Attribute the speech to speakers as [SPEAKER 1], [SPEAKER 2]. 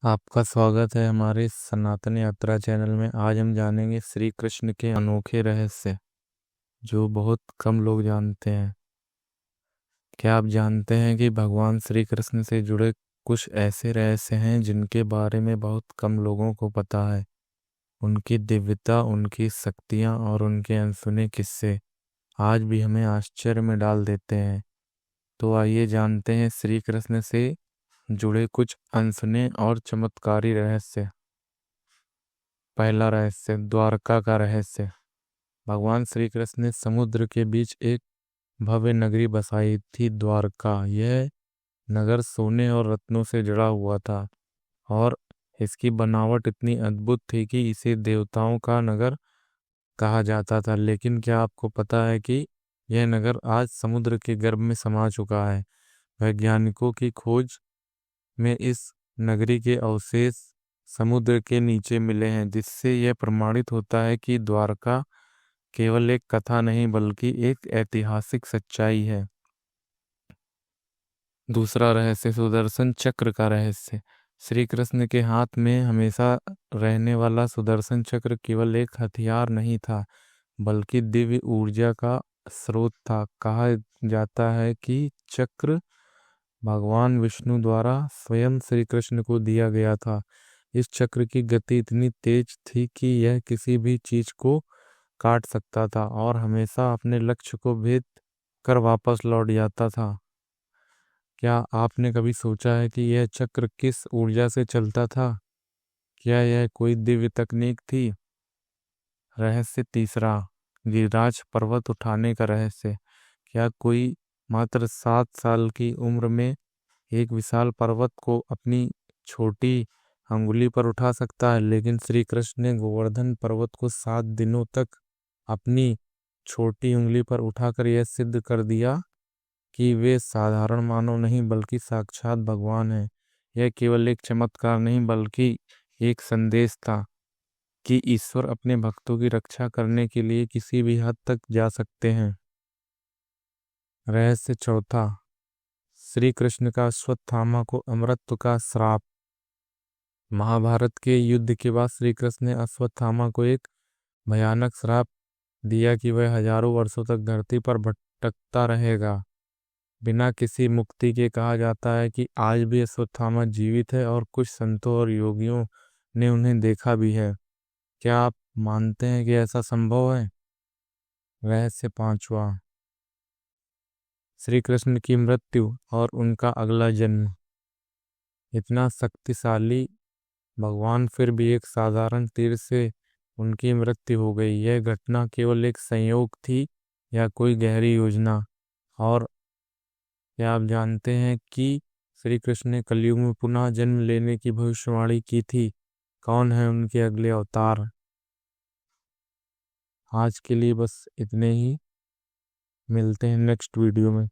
[SPEAKER 1] आपका स्वागत है हमारे सनातन यात्रा चैनल में। आज हम जानेंगे श्री कृष्ण के अनोखे रहस्य जो बहुत कम लोग जानते हैं। क्या आप जानते हैं कि भगवान श्री कृष्ण से जुड़े कुछ ऐसे रहस्य हैं जिनके बारे में बहुत कम लोगों को पता है। उनकी दिव्यता, उनकी शक्तियाँ और उनके अनसुने किस्से आज भी हमें आश्चर्य में डाल देते हैं। तो आइए जानते हैं श्री कृष्ण से जुड़े कुछ अनसुने और चमत्कारी रहस्य। पहला रहस्य, द्वारका का रहस्य। भगवान श्री कृष्ण ने समुद्र के बीच एक भव्य नगरी बसाई थी, द्वारका। यह नगर सोने और रत्नों से जुड़ा हुआ था और इसकी बनावट इतनी अद्भुत थी कि इसे देवताओं का नगर कहा जाता था। लेकिन क्या आपको पता है कि यह नगर आज समुद्र के गर्भ में समा चुका है। वैज्ञानिकों की खोज में इस नगरी के अवशेष समुद्र के नीचे मिले हैं, जिससे यह प्रमाणित होता है कि द्वारका केवल एक कथा नहीं बल्कि एक ऐतिहासिक सच्चाई है। दूसरा रहस्य, सुदर्शन चक्र का रहस्य। श्री कृष्ण के हाथ में हमेशा रहने वाला सुदर्शन चक्र केवल एक हथियार नहीं था बल्कि दिव्य ऊर्जा का स्रोत था। कहा जाता है कि चक्र भगवान विष्णु द्वारा स्वयं श्री कृष्ण को दिया गया था। इस चक्र की गति इतनी तेज थी कि यह किसी भी चीज को काट सकता था और हमेशा अपने लक्ष्य को भेद कर वापस लौट जाता था। क्या आपने कभी सोचा है कि यह चक्र किस ऊर्जा से चलता था? क्या यह कोई दिव्य तकनीक थी? रहस्य तीसरा, गिरिराज पर्वत उठाने का रहस्य। क्या कोई मात्र 7 साल की उम्र में एक विशाल पर्वत को अपनी छोटी अंगुली पर उठा सकता है? लेकिन श्री कृष्ण ने गोवर्धन पर्वत को 7 दिनों तक अपनी छोटी उंगली पर उठाकर यह सिद्ध कर दिया कि वे साधारण मानव नहीं बल्कि साक्षात भगवान हैं। यह केवल एक चमत्कार नहीं बल्कि एक संदेश था कि ईश्वर अपने भक्तों की रक्षा करने के लिए किसी भी हद तक जा सकते हैं। रहस्य चौथा, श्री कृष्ण का अश्वत्थामा को अमृत का श्राप। महाभारत के युद्ध के बाद श्री कृष्ण ने अश्वत्थामा को एक भयानक श्राप दिया कि वह हजारों वर्षों तक धरती पर भटकता रहेगा बिना किसी मुक्ति के। कहा जाता है कि आज भी अश्वत्थामा जीवित है और कुछ संतों और योगियों ने उन्हें देखा भी है। क्या आप मानते हैं कि ऐसा संभव है? रहस्य पांचवा, श्री कृष्ण की मृत्यु और उनका अगला जन्म। इतना शक्तिशाली भगवान, फिर भी एक साधारण तीर से उनकी मृत्यु हो गई। यह घटना केवल एक संयोग थी या कोई गहरी योजना? और क्या आप जानते हैं कि श्री कृष्ण ने कलयुग में पुनः जन्म लेने की भविष्यवाणी की थी? कौन है उनके अगले अवतार? आज के लिए बस इतने ही। मिलते हैं नेक्स्ट वीडियो में।